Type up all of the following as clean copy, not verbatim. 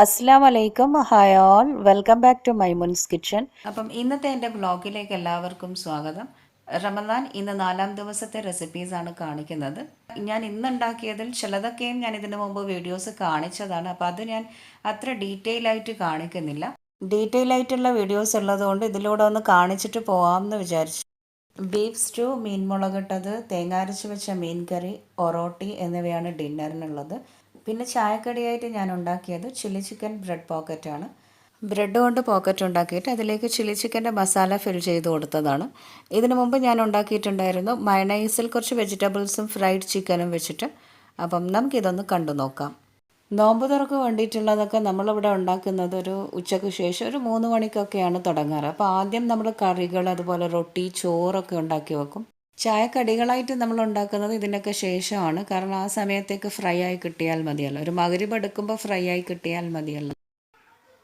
അസ്സാം വലൈക്കും hi all welcome back to Maimun's kitchen. അപ്പം ഇന്നത്തെ എൻ്റെ ബ്ലോഗിലേക്ക് എല്ലാവർക്കും സ്വാഗതം. റമദാൻ ഇന്ന് 4ാം ദിവസത്തെ റെസിപ്പീസാണ് കാണിക്കുന്നത്. ഞാൻ ഇന്നുണ്ടാക്കിയതിൽ ചിലതൊക്കെയും ഞാൻ ഇതിനു മുമ്പ് വീഡിയോസ് കാണിച്ചതാണ്. അപ്പോൾ അത് ഞാൻ അത്ര ഡീറ്റെയിൽ ആയിട്ട് കാണിക്കുന്നില്ല. ഡീറ്റെയിൽ ആയിട്ടുള്ള വീഡിയോസ് ഉള്ളതുകൊണ്ട് ഇതിലൂടെ ഒന്ന് കാണിച്ചിട്ട് പോകാമെന്ന് വിചാരിച്ചു. ബീഫ് സ്റ്റൂ, മീൻ മുളകിട്ടത്, തേങ്ങ അരച്ച് വെച്ച മീൻ കറി, ഒറോട്ടി എന്നിവയാണ് ഡിന്നറിനുള്ളത്. പിന്നെ ചായക്കടിയായിട്ട് ഞാൻ ഉണ്ടാക്കിയത് ചില്ലി ചിക്കൻ ബ്രെഡ് പോക്കറ്റാണ്. ബ്രെഡ് കൊണ്ട് പോക്കറ്റ് ഉണ്ടാക്കിയിട്ട് അതിലേക്ക് ചില്ലി ചിക്കൻ്റെ മസാല ഫിൽ ചെയ്ത് കൊടുത്തതാണ്. ഇതിനു മുമ്പ് ഞാൻ ഉണ്ടാക്കിയിട്ടുണ്ടായിരുന്നു മയണൈസിൽ കുറച്ച് വെജിറ്റബിൾസും ഫ്രൈഡ് ചിക്കനും വെച്ചിട്ട്. അപ്പം നമുക്കിതൊന്ന് കണ്ടു നോക്കാം. നോമ്പ് തുറക്ക് വേണ്ടിയിട്ടുള്ളതൊക്കെ നമ്മളിവിടെ ഉണ്ടാക്കുന്നത് ഒരു ഉച്ചയ്ക്ക് ശേഷം ഒരു 3 മണിക്കൊക്കെയാണ് തുടങ്ങാറ്. അപ്പോൾ ആദ്യം നമ്മൾ കറികൾ, അതുപോലെ റൊട്ടി, ചോറൊക്കെ ഉണ്ടാക്കി വെക്കും. ചായക്കടികളായിട്ട് നമ്മൾ ഉണ്ടാക്കുന്നത് ഇതിനൊക്കെ ശേഷമാണ്. കാരണം ആ സമയത്തേക്ക് ഫ്രൈ ആയി കിട്ടിയാൽ മതിയല്ലോ. ഒരു മഗ്‌രിബ് എടുക്കുമ്പോൾ ഫ്രൈ ആയി കിട്ടിയാൽ മതിയല്ലോ.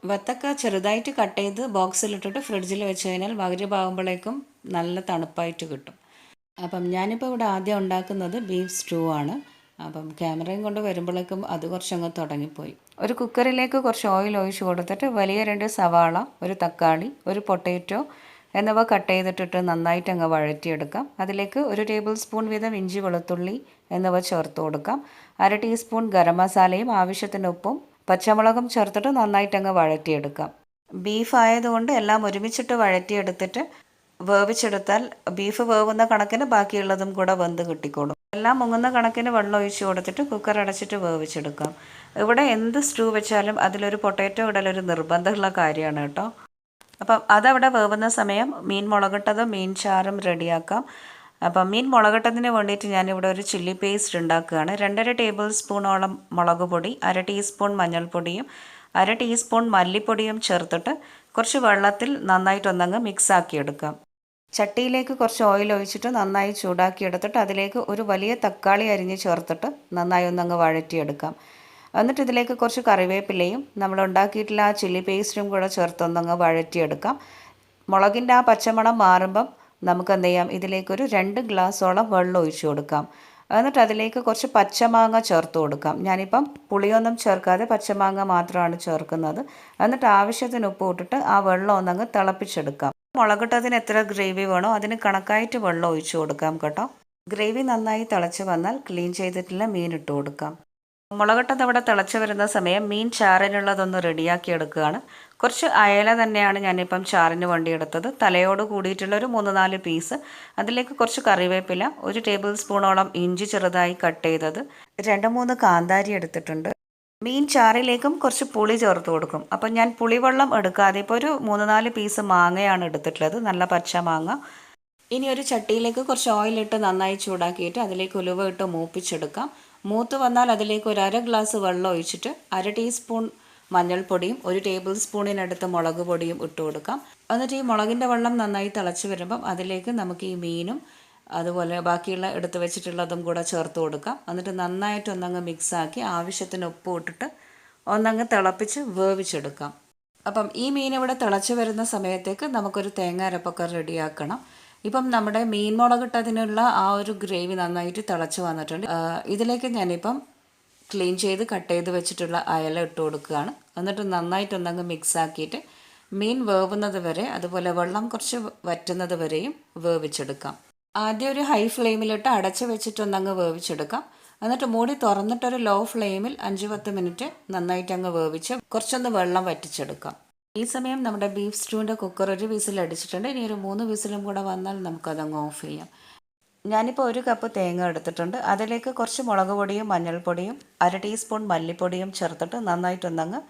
വത്തക്ക ചെറുതായിട്ട് കട്ട് ചെയ്ത് ബോക്സിലിട്ടിട്ട് ഫ്രിഡ്ജിൽ വെച്ച് കഴിഞ്ഞാൽ മഗ്‌രിബ് ആകുമ്പോഴേക്കും നല്ല തണുപ്പായിട്ട് കിട്ടും. അപ്പം ഞാനിപ്പോൾ ഇവിടെ ആദ്യം ഉണ്ടാക്കുന്നത് ബീഫ് സ്റ്റൂ ആണ്. അപ്പം ക്യാമറയും കൊണ്ട് വരുമ്പോഴേക്കും അത് കുറച്ചങ്ങ് തുടങ്ങിപ്പോയി. ഒരു കുക്കറിലേക്ക് കുറച്ച് ഓയിൽ ഒഴിച്ച് കൊടുത്തിട്ട് വലിയ 2 സവാള, ഒരു തക്കാളി, ഒരു പൊട്ടാറ്റോ എന്നിവ കട്ട് ചെയ്തിട്ടിട്ട് നന്നായിട്ട് അങ്ങ് വഴറ്റിയെടുക്കാം. അതിലേക്ക് 1 ടേബിൾ സ്പൂൺ വീതം ഇഞ്ചി വെളുത്തുള്ളി എന്നിവ ചേർത്ത് കൊടുക്കാം. 1/2 ടീസ്പൂൺ ഗരം മസാലയും ആവശ്യത്തിന് ഉപ്പും പച്ചമുളകും ചേർത്തിട്ട് നന്നായിട്ട് അങ്ങ് വഴറ്റിയെടുക്കാം. ബീഫ് ആയതുകൊണ്ട് എല്ലാം ഒരുമിച്ചിട്ട് വഴറ്റിയെടുത്തിട്ട് വേവിച്ചെടുത്താൽ ബീഫ് വേവുന്ന കണക്കിന് ബാക്കിയുള്ളതും കൂടെ വെന്ത് കിട്ടിക്കോളും. എല്ലാം മുങ്ങുന്ന കണക്കിന് വെള്ളം ഒഴിച്ച് കൊടുത്തിട്ട് കുക്കർ അടച്ചിട്ട് വേവിച്ചെടുക്കാം. ഇവിടെ എന്ത് സ്റ്റൂ വെച്ചാലും അതിലൊരു പൊട്ടാറ്റോ ഇടലൊരു നിർബന്ധമുള്ള കാര്യമാണ് കേട്ടോ. അപ്പം അതവിടെ വേവുന്ന സമയം മീൻ മുളകിട്ടതും മീൻ ചാറും റെഡിയാക്കാം. അപ്പം മീൻ മുളകിട്ടതിന് വേണ്ടിയിട്ട് ഞാനിവിടെ ഒരു ചില്ലി പേസ്റ്റ് ഉണ്ടാക്കുകയാണ്. 2.5 ടേബിൾ സ്പൂണോളം മുളക് പൊടി, 1/2 ടീസ്പൂൺ മഞ്ഞൾപ്പൊടിയും 1/2 ടീസ്പൂൺ മല്ലിപ്പൊടിയും ചേർത്തിട്ട് കുറച്ച് വെള്ളത്തിൽ നന്നായിട്ടൊന്നങ്ങ് മിക്സാക്കി എടുക്കാം. ചട്ടിയിലേക്ക് കുറച്ച് ഓയിൽ ഒഴിച്ചിട്ട് നന്നായി ചൂടാക്കി എടുത്തിട്ട് അതിലേക്ക് ഒരു വലിയ തക്കാളി അരിഞ്ഞ് ചേർത്തിട്ട് നന്നായി ഒന്നങ്ങ് വഴറ്റിയെടുക്കാം. എന്നിട്ട് ഇതിലേക്ക് കുറച്ച് കറിവേപ്പിലയും നമ്മൾ ഉണ്ടാക്കിയിട്ടുള്ള ആ ചില്ലി പേസ്റ്റും കൂടെ ചേർത്തൊന്നങ്ങ് വഴറ്റിയെടുക്കാം. മുളകിൻ്റെ ആ പച്ചമണം മാറുമ്പം നമുക്ക് എന്ത് ചെയ്യാം, ഇതിലേക്കൊരു 2 ഗ്ലാസ്സോളം വെള്ളം ഒഴിച്ചു കൊടുക്കാം. എന്നിട്ട് അതിലേക്ക് കുറച്ച് പച്ചമാങ്ങ ചേർത്ത് കൊടുക്കാം. ഞാനിപ്പം പുളിയൊന്നും ചേർക്കാതെ പച്ചമാങ്ങ മാത്രമാണ് ചേർക്കുന്നത്. എന്നിട്ട് ആവശ്യത്തിന് ഉപ്പ് ഇട്ടിട്ട് ആ വെള്ളം ഒന്നങ്ങ് തിളപ്പിച്ചെടുക്കാം. മുളകിട്ടതിന് എത്ര ഗ്രേവി വേണോ അതിന് കണക്കായിട്ട് വെള്ളം ഒഴിച്ചു കൊടുക്കാം കേട്ടോ. ഗ്രേവി നന്നായി തിളച്ച് വന്നാൽ ക്ലീൻ ചെയ്തിട്ടുള്ള മീൻ ഇട്ട് കൊടുക്കാം. മുളകിട്ടത് അവിടെ തിളച്ച് വരുന്ന സമയം മീൻ ചാറിനുള്ളതൊന്ന് റെഡിയാക്കി എടുക്കുകയാണ്. കുറച്ച് അയല തന്നെയാണ് ഞാനിപ്പം ചാറിന് വേണ്ടി എടുത്തത്. തലയോട് കൂടിയിട്ടുള്ള ഒരു 3-4 പീസ്. അതിലേക്ക് കുറച്ച് കറിവേപ്പില, 1 ടേബിൾ സ്പൂണോളം ഇഞ്ചി ചെറുതായി കട്ട് ചെയ്തത്, 2-3 കാന്താരി എടുത്തിട്ടുണ്ട്. മീൻ ചാറിലേക്കും കുറച്ച് പുളി ചേർത്ത് കൊടുക്കും. അപ്പം ഞാൻ പുളിവെള്ളം എടുക്കാതെ ഇപ്പോൾ ഒരു 3-4 പീസ് മാങ്ങയാണ് എടുത്തിട്ടുള്ളത്, നല്ല പച്ച മാങ്ങ. ഇനി ഒരു ചട്ടിയിലേക്ക് കുറച്ച് ഓയിലിട്ട് നന്നായി ചൂടാക്കിയിട്ട് അതിലേക്ക് ഉലുവ ഇട്ട് മൂപ്പിച്ചെടുക്കാം. മൂത്ത് വന്നാൽ അതിലേക്ക് ഒരു 1/2 ഗ്ലാസ് വെള്ളം ഒഴിച്ചിട്ട് 1/2 ടീസ്പൂൺ മഞ്ഞൾപ്പൊടിയും 1 ടേബിൾ സ്പൂണിനടുത്ത് മുളക് പൊടിയും ഇട്ട് കൊടുക്കാം. എന്നിട്ട് ഈ മുളകിൻ്റെ വെള്ളം നന്നായി തിളച്ച് വരുമ്പം അതിലേക്ക് നമുക്ക് ഈ മീനും അതുപോലെ ബാക്കിയുള്ള എടുത്ത് വെച്ചിട്ടുള്ളതും കൂടെ ചേർത്ത് കൊടുക്കാം. എന്നിട്ട് നന്നായിട്ട് ഒന്നങ്ങ് മിക്സാക്കി ആവശ്യത്തിന് ഉപ്പ് ഇട്ടിട്ട് ഒന്നങ്ങ് തിളപ്പിച്ച് വേവിച്ചെടുക്കാം. അപ്പം ഈ മീൻ ഇവിടെ തിളച്ച് വരുന്ന സമയത്തേക്ക് നമുക്കൊരു തേങ്ങ അരപ്പൊക്കെ റെഡിയാക്കണം. ഇപ്പം നമ്മുടെ മീൻ മുളകിട്ടതിനുള്ള ആ ഒരു ഗ്രേവി നന്നായിട്ട് തിളച്ച് വന്നിട്ടുണ്ട്. ഇതിലേക്ക് ഞാനിപ്പം ക്ലീൻ ചെയ്ത് കട്ട് ചെയ്ത് വെച്ചിട്ടുള്ള അയല ഇട്ട് കൊടുക്കുകയാണ്. എന്നിട്ട് നന്നായിട്ടൊന്നങ്ങ് മിക്സാക്കിയിട്ട് മീൻ വേവുന്നത് വരെ, അതുപോലെ വെള്ളം കുറച്ച് വറ്റുന്നത് വരെയും വേവിച്ചെടുക്കാം. ആദ്യം ഒരു ഹൈ ഫ്ലെയിമിലിട്ട് അടച്ച് വെച്ചിട്ടൊന്നങ്ങ് വേവിച്ചെടുക്കാം. എന്നിട്ട് മൂടി തുറന്നിട്ടൊരു ലോ ഫ്ലെയിമിൽ 5-10 മിനിറ്റ് നന്നായിട്ടങ്ങ് വേവിച്ച് കുറച്ചൊന്ന് വെള്ളം വറ്റിച്ചെടുക്കാം. ഈ സമയം നമ്മുടെ ബീഫ് സ്റ്റൂവിൻ്റെ കുക്കർ ഒരു വിസിൽ അടിച്ചിട്ടുണ്ട്. ഇനി ഒരു 3 വിസിലും കൂടെ വന്നാൽ നമുക്കതങ്ങ് ഓഫ് ചെയ്യാം. ഞാനിപ്പോൾ 1 കപ്പ് തേങ്ങ എടുത്തിട്ടുണ്ട്. അതിലേക്ക് കുറച്ച് മുളക് പൊടിയും മഞ്ഞൾപ്പൊടിയും 1/2 ടീസ്പൂൺ മല്ലിപ്പൊടിയും ചേർത്തിട്ട് നന്നായിട്ടൊന്നങ്ങ്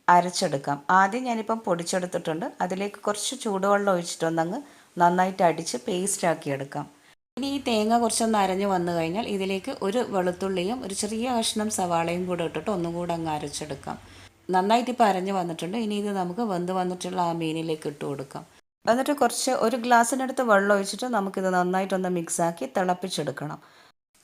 അരച്ചെടുക്കാം. ആദ്യം ഞാനിപ്പം പൊടിച്ചെടുത്തിട്ടുണ്ട്. അതിലേക്ക് കുറച്ച് ചൂടുവെള്ളം ഒഴിച്ചിട്ടൊന്നങ്ങ് നന്നായിട്ട് അടിച്ച് പേസ്റ്റാക്കി എടുക്കാം. ഇനി ഈ തേങ്ങ കുറച്ചൊന്ന് അരഞ്ഞ് വന്നു കഴിഞ്ഞാൽ ഇതിലേക്ക് ഒരു വെളുത്തുള്ളിയും ഒരു ചെറിയ കഷ്ണം സവാളയും കൂടെ ഇട്ടിട്ട് ഒന്നും കൂടെ അങ്ങ് അരച്ചെടുക്കാം. നന്നായിട്ട് ഇപ്പോൾ അരഞ്ഞ് വന്നിട്ടുണ്ട്. ഇനി ഇത് നമുക്ക് വെന്ത് വന്നിട്ടുള്ള ആ മീനിലേക്ക് ഇട്ട് കൊടുക്കാം. എന്നിട്ട് കുറച്ച് ഒരു ഗ്ലാസ്സിനടുത്ത് വെള്ളം ഒഴിച്ചിട്ട് നമുക്കിത് നന്നായിട്ടൊന്ന് മിക്സാക്കി തിളപ്പിച്ചെടുക്കണം.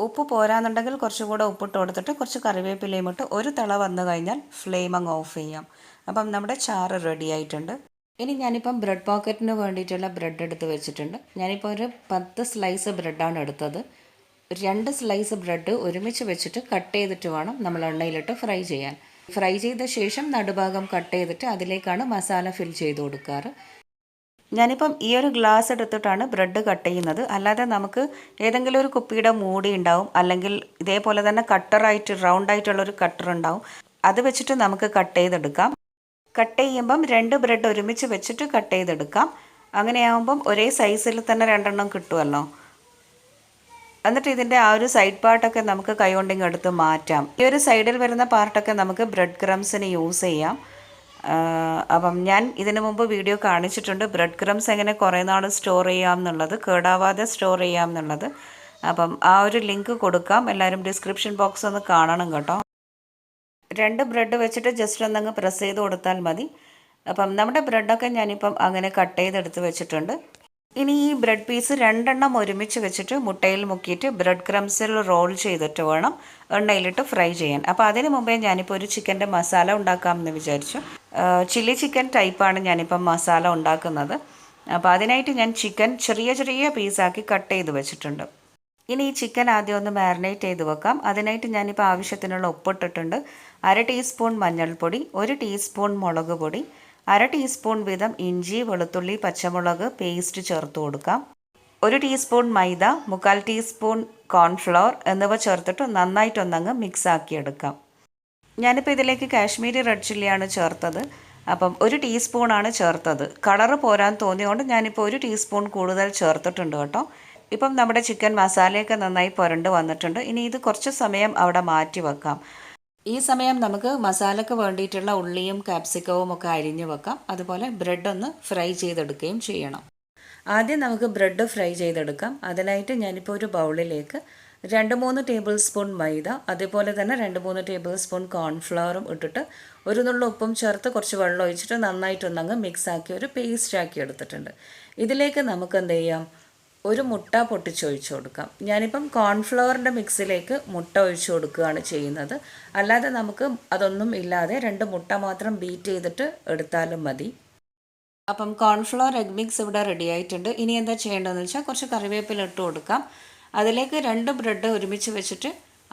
ഉപ്പ് പോരാന്നുണ്ടെങ്കിൽ കുറച്ചുകൂടെ ഉപ്പിട്ട് കൊടുത്തിട്ട് കുറച്ച് കറിവേപ്പിലയും ഇട്ട് ഒരു തിള വന്നു കഴിഞ്ഞാൽ ഫ്ലെയിം അങ്ങ് ഓഫ് ചെയ്യാം. അപ്പം നമ്മുടെ ചാറ് റെഡി ആയിട്ടുണ്ട്. ഇനി ഞാനിപ്പം ബ്രെഡ് പോക്കറ്റിന് വേണ്ടിയിട്ടുള്ള ബ്രെഡ് എടുത്ത് വെച്ചിട്ടുണ്ട്. ഞാനിപ്പോൾ ഒരു 10 സ്ലൈസ് ബ്രെഡാണ് എടുത്തത്. 2 സ്ലൈസ് ബ്രെഡ് ഒരുമിച്ച് വെച്ചിട്ട് കട്ട് ചെയ്തിട്ട് വേണം നമ്മൾ എണ്ണയിലിട്ട് ഫ്രൈ ചെയ്യാൻ. ഫ്രൈ ചെയ്ത ശേഷം നടുഭാഗം കട്ട് ചെയ്തിട്ട് അതിലേക്കാണ് മസാല ഫിൽ ചെയ്ത് കൊടുക്കാറ്. ഞാനിപ്പം ഈ ഒരു ഗ്ലാസ് എടുത്തിട്ടാണ് ബ്രെഡ് കട്ട് ചെയ്യുന്നത്. അല്ലാതെ നമുക്ക് ഏതെങ്കിലും ഒരു കുപ്പിയുടെ മൂടി ഉണ്ടാവും, അല്ലെങ്കിൽ ഇതേപോലെ തന്നെ കട്ടറായിട്ട് റൗണ്ടായിട്ടുള്ളൊരു കട്ടർ ഉണ്ടാവും. അത് വെച്ചിട്ട് നമുക്ക് കട്ട് ചെയ്തെടുക്കാം. കട്ട് ചെയ്യുമ്പം 2 ബ്രെഡ് ഒരുമിച്ച് വെച്ചിട്ട് കട്ട് ചെയ്തെടുക്കാം. അങ്ങനെയാകുമ്പം ഒരേ സൈസിൽ തന്നെ 2 കിട്ടുമല്ലോ. എന്നിട്ട് ഇതിൻ്റെ ആ ഒരു സൈഡ് പാർട്ടൊക്കെ നമുക്ക് കൈകൊണ്ടിങ്ങ് എടുത്ത് മാറ്റാം. ഈ ഒരു സൈഡിൽ വരുന്ന പാർട്ടൊക്കെ നമുക്ക് ബ്രെഡ് ക്രംസിന് യൂസ് ചെയ്യാം. അപ്പം ഞാൻ ഇതിനു മുമ്പ് വീഡിയോ കാണിച്ചിട്ടുണ്ട് ബ്രെഡ് ക്രംസ് എങ്ങനെ കുറേ നാൾ സ്റ്റോർ ചെയ്യാം എന്നുള്ളത്, കേടാവാതെ സ്റ്റോർ ചെയ്യാം എന്നുള്ളത്. അപ്പം ആ ഒരു ലിങ്ക് കൊടുക്കാം, എല്ലാവരും ഡിസ്ക്രിപ്ഷൻ ബോക്സ് ഒന്ന് കാണണം കേട്ടോ. 2 ബ്രെഡ് വെച്ചിട്ട് ജസ്റ്റ് ഒന്നങ്ങ് പ്രസ് ചെയ്ത് കൊടുത്താൽ മതി. അപ്പം നമ്മുടെ ബ്രെഡൊക്കെ ഞാനിപ്പം അങ്ങനെ കട്ട് ചെയ്തെടുത്ത് വെച്ചിട്ടുണ്ട്. ഇനി ഈ ബ്രെഡ് പീസ് 2 ഒരുമിച്ച് വെച്ചിട്ട് മുട്ടയിൽ മുക്കിയിട്ട് ബ്രെഡ് ക്രംസിൽ റോൾ ചെയ്തിട്ട് വേണം എണ്ണയിലിട്ട് ഫ്രൈ ചെയ്യാൻ. അപ്പോൾ അതിന് മുമ്പേ ഞാനിപ്പോൾ ഒരു ചിക്കൻ്റെ മസാല ഉണ്ടാക്കാമെന്ന് വിചാരിച്ചു. ചില്ലി ചിക്കൻ ടൈപ്പാണ് ഞാനിപ്പം മസാല ഉണ്ടാക്കുന്നത്. അപ്പോൾ അതിനായിട്ട് ഞാൻ ചിക്കൻ ചെറിയ ചെറിയ പീസാക്കി കട്ട് ചെയ്ത് വെച്ചിട്ടുണ്ട്. ഇനി ഈ ചിക്കൻ ആദ്യം ഒന്ന് മാരിനേറ്റ് ചെയ്ത് വെക്കാം. അതിനായിട്ട് ഞാനിപ്പോൾ ആവശ്യത്തിനുള്ള ഉപ്പിട്ടിട്ടുണ്ട്. 1/2 ടീസ്പൂൺ മഞ്ഞൾപ്പൊടി, 1 ടീസ്പൂൺ മുളക് പൊടി, 1/2 ടീസ്പൂൺ വീതം ഇഞ്ചി വെളുത്തുള്ളി പച്ചമുളക് പേസ്റ്റ് ചേർത്ത് കൊടുക്കാം. 1 ടീസ്പൂൺ മൈദ, 1/4 ടീസ്പൂൺ കോൺഫ്ലവർ എന്നിവ ചേർത്തിട്ട് നന്നായിട്ടൊന്നങ്ങ് മിക്സ് ആക്കിയെടുക്കാം. ഞാനിപ്പോൾ ഇതിലേക്ക് കാശ്മീരി റെഡ് ചില്ലിയാണ് ചേർത്തത്. അപ്പം 1 ടീസ്പൂണാണ് ചേർത്തത്. കളറ് പോരാൻ തോന്നിയതുകൊണ്ട് ഞാനിപ്പോൾ 1 ടീസ്പൂൺ കൂടുതൽ ചേർത്തിട്ടുണ്ട് കേട്ടോ. ഇപ്പം നമ്മുടെ ചിക്കൻ മസാലയൊക്കെ നന്നായി പുരണ്ട് വന്നിട്ടുണ്ട്. ഇനി ഇത് കുറച്ച് സമയം അവിടെ മാറ്റി വെക്കാം. ഈ സമയം നമുക്ക് മസാലയ്ക്ക് വേണ്ടിയിട്ടുള്ള ഉള്ളിയും ക്യാപ്സിക്കവും ഒക്കെ അരിഞ്ഞ് വെക്കാം. അതുപോലെ ബ്രെഡ് ഒന്ന് ഫ്രൈ ചെയ്തെടുക്കുകയും ചെയ്യണം. ആദ്യം നമുക്ക് ബ്രെഡ് ഫ്രൈ ചെയ്തെടുക്കാം. അതിനായിട്ട് ഞാനിപ്പോൾ ഒരു ബൗളിലേക്ക് 2-3 ടേബിൾ സ്പൂൺ മൈദ, അതുപോലെ തന്നെ 2-3 ടേബിൾ സ്പൂൺ കോൺഫ്ലവറും ഇട്ടിട്ട് ഒരു നുള്ള ഉപ്പും ചേർത്ത് കുറച്ച് വെള്ളം ഒഴിച്ചിട്ട് നന്നായിട്ടൊന്നങ്ങ് മിക്സാക്കി ഒരു പേസ്റ്റാക്കി എടുത്തിട്ടുണ്ട്. ഇതിലേക്ക് നമുക്ക് എന്ത് ചെയ്യാം, ഒരു മുട്ട പൊട്ടിച്ചൊഴിച്ച് കൊടുക്കാം. ഞാനിപ്പം കോൺഫ്ലവറിൻ്റെ മിക്സിലേക്ക് മുട്ട ഒഴിച്ച് കൊടുക്കുകയാണ് ചെയ്യുന്നത്. അല്ലാതെ നമുക്ക് അതൊന്നും ഇല്ലാതെ 2 മുട്ട മാത്രം ബീറ്റ് ചെയ്തിട്ട് എടുത്താലും മതി. അപ്പം കോൺഫ്ലവർ എഗ് മിക്സ് ഇവിടെ റെഡി ആയിട്ടുണ്ട്. ഇനി എന്താ ചെയ്യേണ്ടതെന്ന് വെച്ചാൽ കുറച്ച് കറിവേപ്പില ഇട്ട് കൊടുക്കാം. അതിലേക്ക് 2 ബ്രെഡ് ഒരുമിച്ച് വെച്ചിട്ട്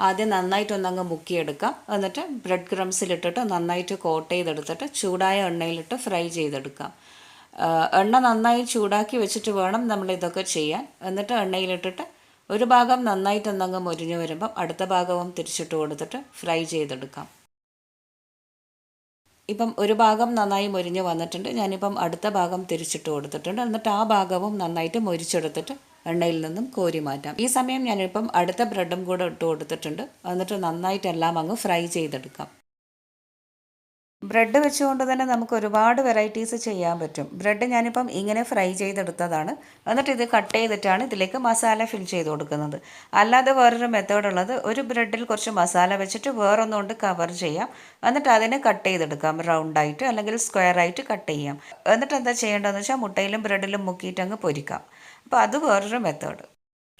ആദ്യം നന്നായിട്ടൊന്നങ്ങ് മുക്കിയെടുക്കാം. എന്നിട്ട് ബ്രെഡ് ക്രംസിലിട്ടിട്ട് നന്നായിട്ട് കോട്ട് ചെയ്തെടുത്തിട്ട് ചൂടായ എണ്ണയിലിട്ട് ഫ്രൈ ചെയ്തെടുക്കാം. എണ്ണ നന്നായി ചൂടാക്കി വെച്ചിട്ട് വേണം നമ്മളിതൊക്കെ ചെയ്യാൻ. എന്നിട്ട് എണ്ണയിലിട്ടിട്ട് ഒരു ഭാഗം നന്നായിട്ടൊന്നങ്ങ് മൊരിഞ്ഞ് വരുമ്പം അടുത്ത ഭാഗവും തിരിച്ചിട്ട് കൊടുത്തിട്ട് ഫ്രൈ ചെയ്തെടുക്കാം. ഇപ്പം ഒരു ഭാഗം നന്നായി മൊരിഞ്ഞ് വന്നിട്ടുണ്ട്. ഞാനിപ്പം അടുത്ത ഭാഗം തിരിച്ചിട്ട് കൊടുത്തിട്ടുണ്ട്. എന്നിട്ട് ആ ഭാഗവും നന്നായിട്ട് മൊരിച്ചെടുത്തിട്ട് എണ്ണയിൽ നിന്നും കോരി മാറ്റാം. ഈ സമയം ഞാനിപ്പം അടുത്ത ബ്രെഡും കൂടെ ഇട്ട് കൊടുത്തിട്ടുണ്ട്. എന്നിട്ട് നന്നായിട്ടെല്ലാം അങ്ങ് ഫ്രൈ ചെയ്തെടുക്കാം. ബ്രെഡ് വെച്ചുകൊണ്ട് തന്നെ നമുക്ക് ഒരുപാട് വെറൈറ്റീസ് ചെയ്യാൻ പറ്റും. ബ്രെഡ് ഞാനിപ്പം ഇങ്ങനെ ഫ്രൈ ചെയ്തെടുത്തതാണ്. എന്നിട്ട് ഇത് കട്ട് ചെയ്തിട്ടാണ് ഇതിലേക്ക് മസാല ഫിൽ ചെയ്ത് കൊടുക്കുന്നത്. അല്ലാതെ വേറൊരു മെത്തേഡ് ഉള്ളത്, ഒരു ബ്രെഡിൽ കുറച്ച് മസാല വെച്ചിട്ട് വേറൊന്നുകൊണ്ട് കവർ ചെയ്യാം. എന്നിട്ട് അതിനെ കട്ട് ചെയ്തെടുക്കാം, റൗണ്ടായിട്ട് അല്ലെങ്കിൽ സ്ക്വയറായിട്ട് കട്ട് ചെയ്യാം. എന്നിട്ട് എന്താ ചെയ്യേണ്ടതെന്ന് വെച്ചാൽ മുട്ടയിലും ബ്രെഡിലും മുക്കിയിട്ട് അങ്ങ് പൊരിക്കാം. അപ്പോൾ അത് വേറൊരു മെത്തേഡ്.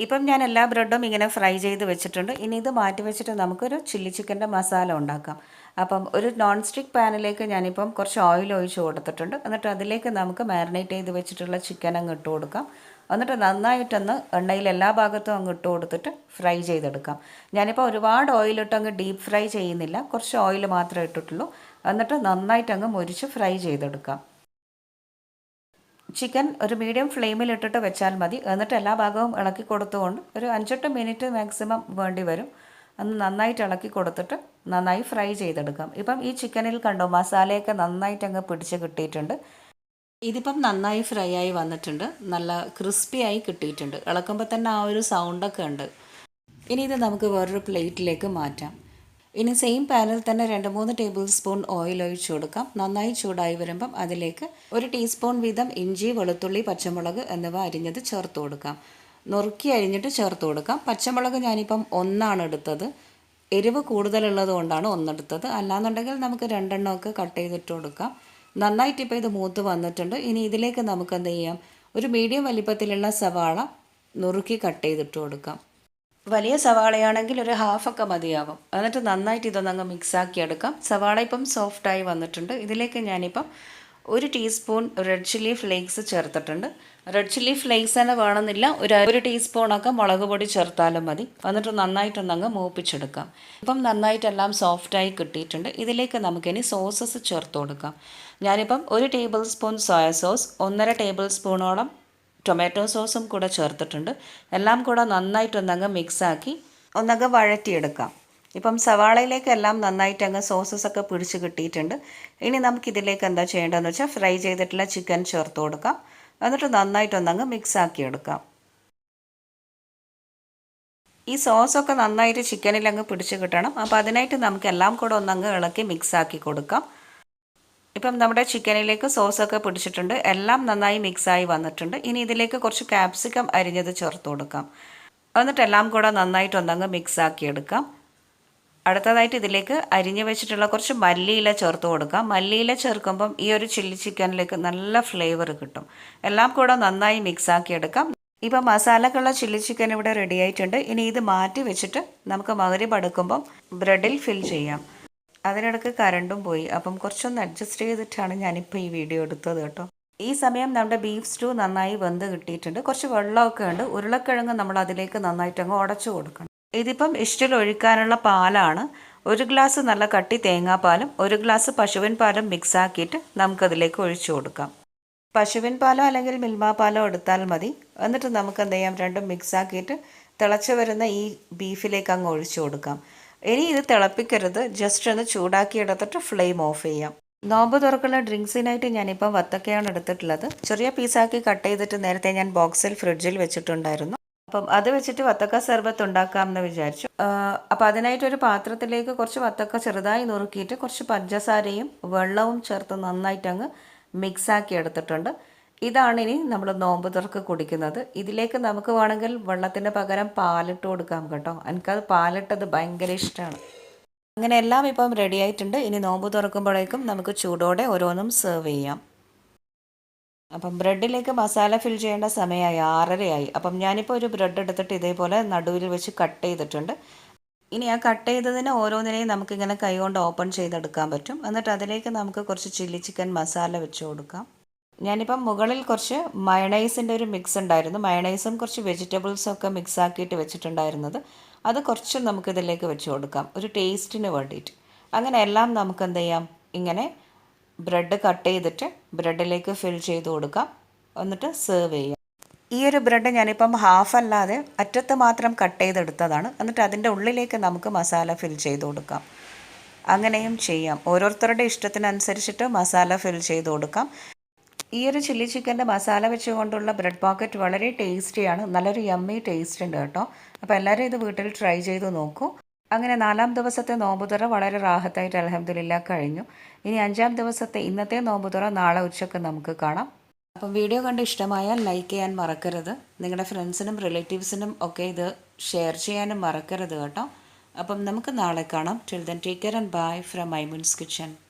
ഇപ്പം ഞാൻ എല്ലാ ബ്രെഡും ഇങ്ങനെ ഫ്രൈ ചെയ്ത് വെച്ചിട്ടുണ്ട്. ഇനി ഇത് മാറ്റി വെച്ചിട്ട് നമുക്കൊരു ചില്ലി ചിക്കൻ്റെ മസാല ഉണ്ടാക്കാം. അപ്പം ഒരു നോൺ സ്റ്റിക്ക് പാനിലേക്ക് ഞാനിപ്പം കുറച്ച് ഓയിൽ ഒഴിച്ച് കൊടുത്തിട്ടുണ്ട്. എന്നിട്ട് അതിലേക്ക് നമുക്ക് മാരിനേറ്റ് ചെയ്ത് വെച്ചിട്ടുള്ള ചിക്കൻ അങ്ങ് ഇട്ട് കൊടുക്കാം. എന്നിട്ട് നന്നായിട്ടൊന്ന് എണ്ണയിൽ എല്ലാ ഭാഗത്തും അങ്ങ് ഇട്ട് കൊടുത്തിട്ട് ഫ്രൈ ചെയ്തെടുക്കാം. ഞാനിപ്പോൾ ഒരുപാട് ഓയിലിട്ട് അങ്ങ് ഡീപ്പ് ഫ്രൈ ചെയ്യുന്നില്ല, കുറച്ച് ഓയിൽ മാത്രമേ ഇട്ടിട്ടുള്ളൂ. എന്നിട്ട് നന്നായിട്ടങ്ങ് മുരിച്ച് ഫ്രൈ ചെയ്തെടുക്കാം. ചിക്കൻ ഒരു മീഡിയം ഫ്ലെയിമിൽ ഇട്ടിട്ട് വെച്ചാൽ മതി. എന്നിട്ട് എല്ലാ ഭാഗവും ഇളക്കി കൊടുത്തുകൊണ്ട് ഒരു 5-8 മിനിറ്റ് മാക്സിമം വേണ്ടി വരും. അന്ന് നന്നായിട്ട് ഇളക്കി കൊടുത്തിട്ട് നന്നായി ഫ്രൈ ചെയ്തെടുക്കാം. ഇപ്പം ഈ ചിക്കനിൽ കണ്ടോ മസാലയൊക്കെ നന്നായിട്ട് അങ്ങ് പിടിച്ച് കിട്ടിയിട്ടുണ്ട്. ഇതിപ്പം നന്നായി ഫ്രൈ ആയി വന്നിട്ടുണ്ട്, നല്ല ക്രിസ്പി ആയി കിട്ടിയിട്ടുണ്ട്. ഇളക്കുമ്പോൾ തന്നെ ആ ഒരു സൗണ്ടൊക്കെ ഉണ്ട്. ഇനി ഇത് നമുക്ക് വേറൊരു പ്ലേറ്റിലേക്ക് മാറ്റാം. ഇനി സെയിം പാനിൽ തന്നെ 2-3 ടേബിൾ സ്പൂൺ ഓയിൽ ഒഴിച്ച് കൊടുക്കാം. നന്നായി ചൂടായി വരുമ്പം അതിലേക്ക് 1 ടീസ്പൂൺ വീതം ഇഞ്ചി വെളുത്തുള്ളി പച്ചമുളക് എന്നിവ അരിഞ്ഞത് ചേർത്ത് കൊടുക്കാം. നുറുക്കി അരിഞ്ഞിട്ട് ചേർത്ത് കൊടുക്കാം. പച്ചമുളക് ഞാനിപ്പം 1 എടുത്തത്. എരിവ് കൂടുതലുള്ളത് കൊണ്ടാണ് 1 എടുത്തത്. അല്ലാന്നുണ്ടെങ്കിൽ നമുക്ക് 2 കട്ട് ചെയ്തിട്ട് കൊടുക്കാം. നന്നായിട്ടിപ്പോൾ ഇത് മൂത്ത് വന്നിട്ടുണ്ട്. ഇനി ഇതിലേക്ക് നമുക്ക് എന്ത് ചെയ്യാം, ഒരു മീഡിയം വലിപ്പത്തിലുള്ള സവാള നുറുക്കി കട്ട് ചെയ്തിട്ട് കൊടുക്കാം. വലിയ സവാളയാണെങ്കിൽ ഒരു ഹാഫൊക്കെ മതിയാവും. എന്നിട്ട് നന്നായിട്ട് ഇതൊന്നങ്ങ് മിക്സാക്കി എടുക്കാം. സവാള ഇപ്പം സോഫ്റ്റായി വന്നിട്ടുണ്ട്. ഇതിലേക്ക് ഞാനിപ്പം 1 ടീസ്പൂൺ റെഡ് ചില്ലി ഫ്ലേക്സ് ചേർത്തിട്ടുണ്ട്. റെഡ് ചില്ലി ഫ്ലേക്സ് തന്നെ വേണമെന്നില്ല, ഒരു ടീസ്പൂണൊക്കെ മുളക് പൊടി ചേർത്താലും മതി. എന്നിട്ട് നന്നായിട്ടൊന്നങ്ങ് മൂപ്പിച്ചെടുക്കാം. ഇപ്പം നന്നായിട്ടെല്ലാം സോഫ്റ്റായി കിട്ടിയിട്ടുണ്ട്. ഇതിലേക്ക് നമുക്കിനി സോസസ് ചേർത്ത് കൊടുക്കാം. ഞാനിപ്പം 1 table spoon soya sauce, 1.5 table സ്പൂണോളം ടൊമാറ്റോ സോസും കൂടെ ചേർത്തിട്ടുണ്ട്. എല്ലാം കൂടെ നന്നായിട്ടൊന്നങ്ങ് മിക്സാക്കി ഒന്നങ്ങ് വഴറ്റിയെടുക്കാം. ഇപ്പം സവാളയിലേക്ക് എല്ലാം നന്നായിട്ട് അങ്ങ് സോസസൊക്കെ പിടിച്ച് കിട്ടിയിട്ടുണ്ട്. ഇനി നമുക്കിതിലേക്ക് എന്താ ചെയ്യേണ്ടതെന്ന് വെച്ചാൽ ഫ്രൈ ചെയ്തിട്ടുള്ള ചിക്കൻ ചേർത്ത് കൊടുക്കാം. എന്നിട്ട് നന്നായിട്ടൊന്നങ്ങ് മിക്സാക്കി എടുക്കാം. ഈ സോസൊക്കെ നന്നായിട്ട് ചിക്കനിലങ്ങ് പിടിച്ച് കിട്ടണം. അപ്പോൾ അതിനായിട്ട് നമുക്ക് എല്ലാം കൂടെ ഒന്നങ്ങ് ഇളക്കി മിക്സാക്കി കൊടുക്കാം. ഇപ്പം നമ്മുടെ ചിക്കനിലേക്ക് സോസൊക്കെ പിടിച്ചിട്ടുണ്ട്. എല്ലാം നന്നായി മിക്സായി വന്നിട്ടുണ്ട്. ഇനി ഇതിലേക്ക് കുറച്ച് ക്യാപ്സിക്കം അരിഞ്ഞത് ചേർത്ത് കൊടുക്കാം. എന്നിട്ട് എല്ലാം കൂടെ നന്നായിട്ടൊന്നങ്ങ് മിക്സാക്കി എടുക്കാം. അടുത്തതായിട്ട് ഇതിലേക്ക് അരിഞ്ഞു വെച്ചിട്ടുള്ള കുറച്ച് മല്ലിയില ചേർത്ത് കൊടുക്കാം. മല്ലിയില ചേർക്കുമ്പം ഈ ഒരു ചില്ലി ചിക്കനിലേക്ക് നല്ല ഫ്ലേവർ കിട്ടും. എല്ലാം കൂടെ നന്നായി മിക്സാക്കി എടുക്കാം. ഇപ്പം മസാലക്കുള്ള ചില്ലി ചിക്കൻ ഇവിടെ റെഡി ആയിട്ടുണ്ട്. ഇനി ഇത് മാറ്റി വെച്ചിട്ട് നമുക്ക് മഗ്‌രിബ് അടുക്കുമ്പം ബ്രെഡിൽ ഫിൽ ചെയ്യാം. അതിനിടയ്ക്ക് കറണ്ടും പോയി. അപ്പം കുറച്ചൊന്ന് അഡ്ജസ്റ്റ് ചെയ്തിട്ടാണ് ഞാനിപ്പോൾ ഈ വീഡിയോ എടുത്തത് കേട്ടോ. ഈ സമയം നമ്മുടെ ബീഫ് സ്റ്റൂ നന്നായി വെന്ത് കിട്ടിയിട്ടുണ്ട്. കുറച്ച് വെള്ളമൊക്കെ ഉണ്ട്. ഉരുളക്കിഴങ്ങ് നമ്മൾ അതിലേക്ക് നന്നായിട്ടങ്ങ് ഉടച്ചു കൊടുക്കണം. ഇതിപ്പം ഇഷ്ടിൽ ഒഴിക്കാനുള്ള പാലാണ്. 1 ഗ്ലാസ് നല്ല കട്ടി തേങ്ങാപ്പാലും 1 ഗ്ലാസ് പശുവിൻ പാലും മിക്സാക്കിയിട്ട് നമുക്കതിലേക്ക് ഒഴിച്ചു കൊടുക്കാം. പശുവിൻ പാലോ അല്ലെങ്കിൽ മിൽമ പാലോ എടുത്താൽ മതി. എന്നിട്ട് നമുക്ക് എന്ത് ചെയ്യാം, രണ്ടും മിക്സാക്കിയിട്ട് തിളച്ച് വരുന്ന ഈ ബീഫിലേക്ക് അങ്ങ് ഒഴിച്ചു കൊടുക്കാം. ഇനി ഇത് തിളപ്പിക്കരുത്, ജസ്റ്റ് ഒന്ന് ചൂടാക്കി എടുത്തിട്ട് ഫ്ലെയിം ഓഫ് ചെയ്യാം. നോമ്പ് തുറക്കുള്ള ഡ്രിങ്ക്സിനായിട്ട് ഞാനിപ്പം വത്തക്കയാണ് എടുത്തിട്ടുള്ളത്. ചെറിയ പീസാക്കി കട്ട് ചെയ്തിട്ട് നേരത്തെ ഞാൻ ബോക്സിൽ ഫ്രിഡ്ജിൽ വെച്ചിട്ടുണ്ടായിരുന്നു. അപ്പം അത് വെച്ചിട്ട് വത്തക്ക സർബത്ത് ഉണ്ടാക്കാമെന്ന് വിചാരിച്ചു. അപ്പോൾ അതിനായിട്ടൊരു പാത്രത്തിലേക്ക് കുറച്ച് വത്തക്ക ചെറുതായി നുറുക്കിയിട്ട് കുറച്ച് പഞ്ചസാരയും വെള്ളവും ചേർത്ത് നന്നായിട്ടങ്ങ് മിക്സാക്കി എടുത്തിട്ടുണ്ട്. ഇതാണ് ഇനി നമ്മൾ നോമ്പ് തുറക്ക് കുടിക്കുന്നത്. ഇതിലേക്ക് നമുക്ക് വേണമെങ്കിൽ വെള്ളത്തിന് പകരം പാലിട്ട് കൊടുക്കാം കേട്ടോ. എനിക്കത് പാലിട്ടത് ഭയങ്കര ഇഷ്ടമാണ്. അങ്ങനെ എല്ലാം ഇപ്പം റെഡി ആയിട്ടുണ്ട്. ഇനി നോമ്പ് തുറക്കുമ്പോഴേക്കും നമുക്ക് ചൂടോടെ ഓരോന്നും സെർവ് ചെയ്യാം. അപ്പം ബ്രെഡിലേക്ക് മസാല ഫിൽ ചെയ്യേണ്ട സമയമായി, 6:30 അപ്പം ഞാനിപ്പോൾ ഒരു ബ്രെഡ് എടുത്തിട്ട് ഇതേപോലെ നടുവിൽ വെച്ച് കട്ട് ചെയ്തിട്ടുണ്ട്. ഇനി ആ കട്ട് ചെയ്തതിന് ഓരോന്നിനെയും നമുക്കിങ്ങനെ കൈകൊണ്ട് ഓപ്പൺ ചെയ്തെടുക്കാൻ പറ്റും. എന്നിട്ട് അതിലേക്ക് നമുക്ക് കുറച്ച് ചില്ലി ചിക്കൻ മസാല വെച്ച് കൊടുക്കാം. ഞാനിപ്പം മുകളിൽ കുറച്ച് മയണൈസിൻ്റെ ഒരു മിക്സ് ഉണ്ടായിരുന്നു. മയണൈസും കുറച്ച് വെജിറ്റബിൾസും ഒക്കെ മിക്സ് ആക്കിയിട്ട് വെച്ചിട്ടുണ്ടായിരുന്നത്, അത് കുറച്ച് നമുക്കിതിലേക്ക് വെച്ച് കൊടുക്കാം, ഒരു ടേസ്റ്റിന് വേണ്ടിയിട്ട്. അങ്ങനെ എല്ലാം നമുക്ക് എന്ത് ചെയ്യാം, ഇങ്ങനെ ബ്രെഡ് കട്ട് ചെയ്തിട്ട് ബ്രെഡിലേക്ക് ഫിൽ ചെയ്ത് കൊടുക്കാം. എന്നിട്ട് സെർവ് ചെയ്യാം. ഈ ഒരു ബ്രെഡ് ഞാനിപ്പം ഹാഫ് അല്ലാതെ അറ്റത്ത് മാത്രം കട്ട് ചെയ്തെടുത്തതാണ്. എന്നിട്ട് അതിൻ്റെ ഉള്ളിലേക്ക് നമുക്ക് മസാല ഫിൽ ചെയ്ത് കൊടുക്കാം. അങ്ങനെയും ചെയ്യാം. ഓരോരുത്തരുടെ ഇഷ്ടത്തിനനുസരിച്ചിട്ട് മസാല ഫിൽ ചെയ്ത് കൊടുക്കാം. ഈ ഒരു ചില്ലി ചിക്കൻ്റെ മസാല വെച്ചുകൊണ്ടുള്ള ബ്രെഡ് പോക്കറ്റ് വളരെ ടേസ്റ്റിയാണ്. നല്ലൊരു യമ്മി ടേസ്റ്റ് ഉണ്ട് കേട്ടോ. അപ്പോൾ എല്ലാവരും ഇത് വീട്ടിൽ ട്രൈ ചെയ്ത് നോക്കൂ. അങ്ങനെ 4-ാം ദിവസത്തെ നോമ്പുതുറ വളരെ റാഹത്തായിട്ട് അൽഹംദുലില്ലാ കഴിഞ്ഞു. ഇനി 5-ാം ദിവസത്തെ ഇന്നത്തെ നോമ്പുതുറ നാളെ ഉച്ചയ്ക്ക് നമുക്ക് കാണാം. അപ്പം വീഡിയോ കണ്ട് ഇഷ്ടമായാൽ ലൈക്ക് ചെയ്യാൻ മറക്കരുത്. നിങ്ങളുടെ ഫ്രണ്ട്സിനും റിലേറ്റീവ്സിനും ഒക്കെ ഇത് ഷെയർ ചെയ്യാനും മറക്കരുത് കേട്ടോ. അപ്പം നമുക്ക് നാളെ കാണാം. Till then take care and bye from Maimoon's kitchen.